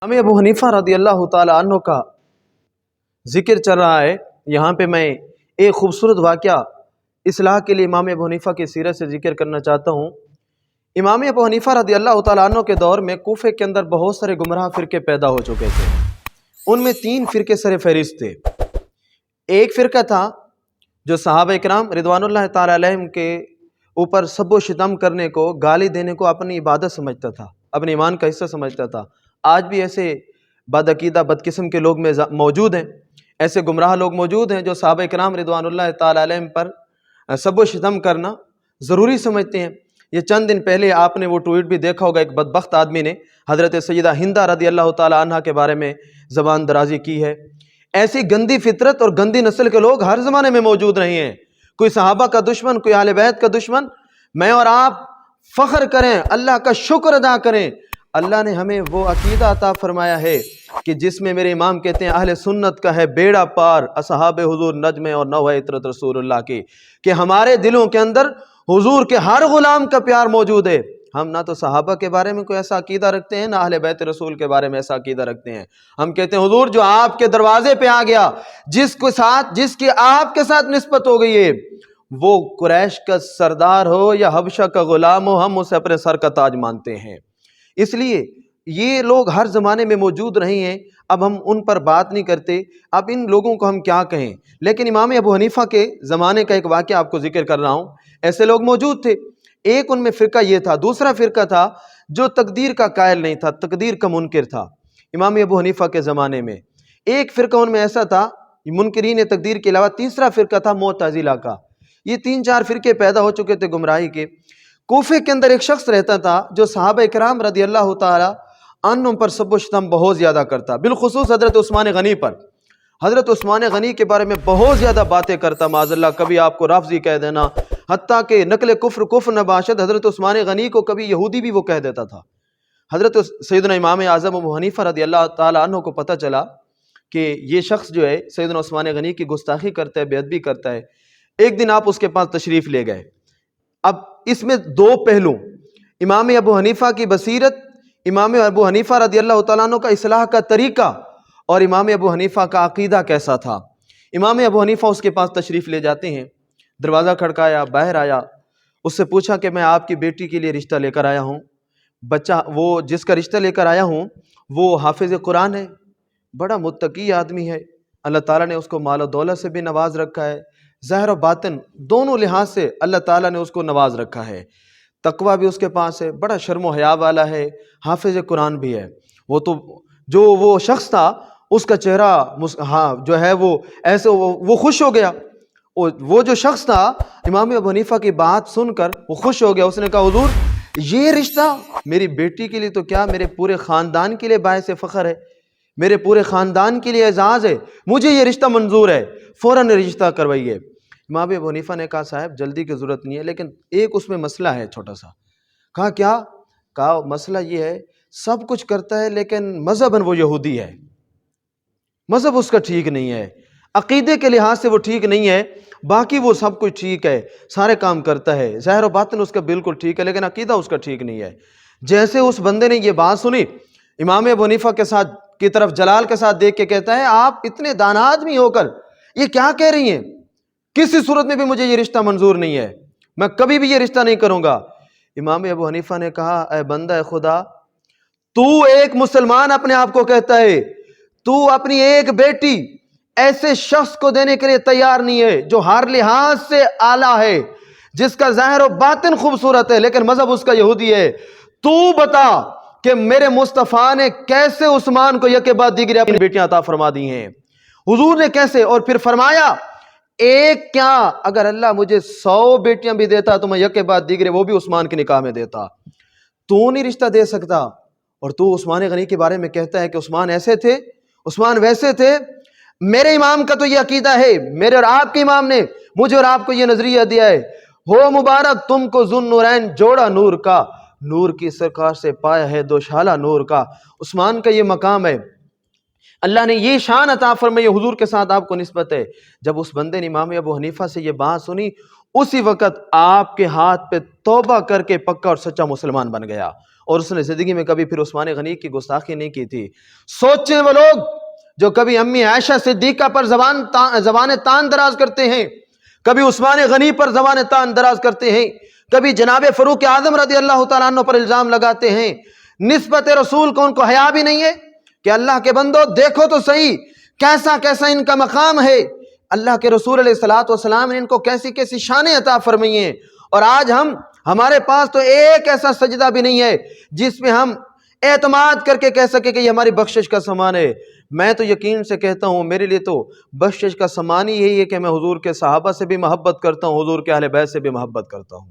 امام ابو حنیفہ رضی اللہ تعالی عنہ کا ذکر چل رہا ہے۔ یہاں پہ میں ایک خوبصورت واقعہ اصلاح کے لیے امام ابو حنیفہ کی سیرت سے ذکر کرنا چاہتا ہوں۔ امام ابو حنیفہ رضی اللہ تعالیٰ عنہ کے دور میں کوفے کے اندر بہت سارے گمراہ فرقے پیدا ہو چکے تھے۔ ان میں 3 فرقے سر فہرست تھے۔ ایک فرقہ تھا جو صحابہ اکرام رضوان اللہ تعالیٰ علیہم کے اوپر سب و شتم کرنے کو، گالی دینے کو اپنی عبادت سمجھتا تھا، اپنے ایمان کا حصہ سمجھتا تھا۔ آج بھی ایسے بدعقیدہ بد قسم کے لوگ میں موجود ہیں، ایسے گمراہ لوگ موجود ہیں جو صحابہ اکرام رضوان اللہ تعالیٰ علیہم پر سب و شتم کرنا ضروری سمجھتے ہیں۔ یہ چند دن پہلے آپ نے وہ ٹویٹ بھی دیکھا ہوگا، ایک بدبخت آدمی نے حضرت سیدہ ہندہ رضی اللہ تعالیٰ عنہ کے بارے میں زبان درازی کی ہے۔ ایسی گندی فطرت اور گندی نسل کے لوگ ہر زمانے میں موجود رہے ہیں۔ کوئی صحابہ کا دشمن، کوئی اہل بیت کا دشمن۔ میں اور آپ فخر کریں، اللہ کا شکر ادا کریں، اللہ نے ہمیں وہ عقیدہ عطا فرمایا ہے کہ جس میں میرے امام کہتے ہیں اہل سنت کا ہے بیڑا پار، اصحاب حضور نجم اور نوح عطرت رسول اللہ کی، کہ ہمارے دلوں کے اندر حضور کے ہر غلام کا پیار موجود ہے۔ ہم نہ تو صحابہ کے بارے میں کوئی ایسا عقیدہ رکھتے ہیں، نہ اہل بیت رسول کے بارے میں ایسا عقیدہ رکھتے ہیں۔ ہم کہتے ہیں حضور جو آپ کے دروازے پہ آ گیا، جس کی آپ کے ساتھ نسبت ہو گئی ہے، وہ قریش کا سردار ہو یا حبشہ کا غلام ہو، ہم اسے اپنے سر کا تاج مانتے ہیں۔ اس لیے یہ لوگ ہر زمانے میں موجود رہے ہیں، اب ہم ان پر بات نہیں کرتے، اب ان لوگوں کو ہم کیا کہیں۔ لیکن امام ابو حنیفہ کے زمانے کا ایک واقعہ آپ کو ذکر کر رہا ہوں۔ ایسے لوگ موجود تھے۔ ایک ان میں فرقہ یہ تھا، دوسرا فرقہ تھا جو تقدیر کا قائل نہیں تھا، تقدیر کا منکر تھا امام ابو حنیفہ کے زمانے میں۔ ایک فرقہ ان میں ایسا تھا منکرین تقدیر کے علاوہ، تیسرا فرقہ تھا معتزلہ کا۔ یہ 3-4 فرقے پیدا ہو چکے تھے گمراہی کے۔ کوفے کے اندر ایک شخص رہتا تھا جو صحابہ اکرام رضی اللہ تعالی عنہم پر سب و شتم بہت زیادہ کرتا، بالخصوص حضرت عثمان غنی پر۔ حضرت عثمان غنی کے بارے میں بہت زیادہ باتیں کرتا، معاذ اللہ، کبھی آپ کو رافضی کہہ دینا، حتیٰ کہ نقل کفر نہ باشد، حضرت عثمان غنی کو کبھی یہودی بھی وہ کہہ دیتا تھا۔ حضرت سیدنا امام اعظم ابو حنیفہ رضی اللہ تعالیٰ عنہ کو پتہ چلا کہ یہ شخص جو ہے سیدنا عثمان غنی کی گستاخی کرتا ہے، بے ادبی کرتا ہے۔ ایک دن آپ اس کے پاس تشریف لے گئے۔ اب اس میں 2 پہلو، امام ابو حنیفہ کی بصیرت، امام ابو حنیفہ رضی اللہ تعالیٰ عنہ کا اصلاح کا طریقہ، اور امام ابو حنیفہ کا عقیدہ کیسا تھا۔ امام ابو حنیفہ اس کے پاس تشریف لے جاتے ہیں، دروازہ کھڑکایا، باہر آیا، اس سے پوچھا کہ میں آپ کی بیٹی کے لیے رشتہ لے کر آیا ہوں۔ بچہ وہ جس کا رشتہ لے کر آیا ہوں وہ حافظ قرآن ہے، بڑا متقی آدمی ہے، اللہ تعالیٰ نے اس کو مال و دولت سے بھی نواز رکھا ہے، ظاہر و باطن دونوں لحاظ سے اللہ تعالیٰ نے اس کو نواز رکھا ہے، تقویٰ بھی اس کے پاس ہے، بڑا شرم و حیا والا ہے، حافظ قرآن بھی ہے۔ وہ تو جو وہ شخص تھا اس کا چہرہ جو ہے وہ ایسے وہ خوش ہو گیا۔ وہ جو شخص تھا امام ابو حنیفہ کی بات سن کر وہ خوش ہو گیا۔ اس نے کہا حضور یہ رشتہ میری بیٹی کے لیے تو کیا، میرے پورے خاندان کے لیے باعث فخر ہے، میرے پورے خاندان کے لیے اعزاز ہے، مجھے یہ رشتہ منظور ہے، فوراً رشتہ کروائیے۔ امام ابو حنیفہ نے کہا صاحب جلدی کی ضرورت نہیں ہے، لیکن ایک اس میں مسئلہ ہے چھوٹا سا۔ کہا کیا؟ کہا مسئلہ یہ ہے سب کچھ کرتا ہے لیکن مذہباً وہ یہودی ہے، مذہب اس کا ٹھیک نہیں ہے، عقیدے کے لحاظ سے وہ ٹھیک نہیں ہے، باقی وہ سب کچھ ٹھیک ہے، سارے کام کرتا ہے، ظاہر و باطن اس کا بالکل ٹھیک ہے، لیکن عقیدہ اس کا ٹھیک نہیں ہے۔ جیسے اس بندے نے یہ بات سنی، امام ابو حنیفہ کی طرف جلال کے ساتھ دیکھ کے کہتا ہے آپ اتنے دانا آدمی ہو کر یہ کیا کہہ رہی ہیں؟ کسی صورت میں بھی مجھے یہ رشتہ منظور نہیں ہے، میں کبھی بھی یہ رشتہ نہیں کروں گا۔ امام ابو حنیفہ نے کہا اے بندہ خدا، تو ایک مسلمان اپنے آپ کو کہتا ہے، تو اپنی ایک بیٹی ایسے شخص کو دینے کے لیے تیار نہیں ہے جو ہر لحاظ سے اعلیٰ ہے، جس کا ظاہر و باطن خوبصورت ہے لیکن مذہب اس کا یہودی ہے، تو بتا کہ میرے مصطفیٰ نے کیسے عثمان کو یک بعد دیگرے اپنی بیٹیاں عطا فرما دی ہیں، حضور نے کیسے؟ اور پھر فرمایا ایک کیا، اگر اللہ مجھے 100 بیٹیاں بھی دیتا تو میں یک بعد دیگرے وہ بھی عثمان کے نکاح میں دیتا، تو نہیں رشتہ دے سکتا، اور تو عثمان غنی کے بارے میں کہتا ہے کہ عثمان ایسے تھے، عثمان ویسے تھے۔ میرے امام کا تو یہ عقیدہ ہے، میرے اور آپ کے امام نے مجھے اور آپ کو یہ نظریہ دیا ہے، ہو مبارک تم کو ذو نورین جوڑا نور کا، نور کی سرکار سے پایا ہے دوشالہ نور کا۔ عثمان کا یہ مقام ہے، اللہ نے یہ شان عطا فرمائی، حضور کے ساتھ آپ کو نسبت ہے۔ جب اس بندے نے امام ابو حنیفہ سے یہ بات سنی اسی وقت آپ کے ہاتھ پہ توبہ کر کے پکا اور سچا مسلمان بن گیا، اور اس نے زندگی میں کبھی پھر عثمان غنی کی گستاخی نہیں کی تھی۔ سوچیں وہ لوگ جو کبھی امی عائشہ صدیقہ پر زبان تان دراز کرتے ہیں، کبھی عثمان غنی پر زبان تان دراز کرتے ہیں، کبھی جناب فاروق اعظم رضی اللہ تعالیٰ عنہ پر الزام لگاتے ہیں، نسبت رسول کو ان کو حیا بھی نہیں ہے کہ اللہ کے بندو دیکھو تو صحیح کیسا کیسا ان کا مقام ہے، اللہ کے رسول علیہ الصلوۃ والسلام نے ان کو کیسی کیسی شانیں عطا فرمائی ہیں، اور آج ہمارے پاس تو ایک ایسا سجدہ بھی نہیں ہے جس میں ہم اعتماد کر کے کہہ سکے کہ یہ ہماری بخشش کا سامان ہے۔ میں تو یقین سے کہتا ہوں میرے لیے تو بخشش کا سامان ہی یہی ہے کہ میں حضور کے صحابہ سے بھی محبت کرتا ہوں، حضور کے اہل بیت سے بھی محبت کرتا ہوں۔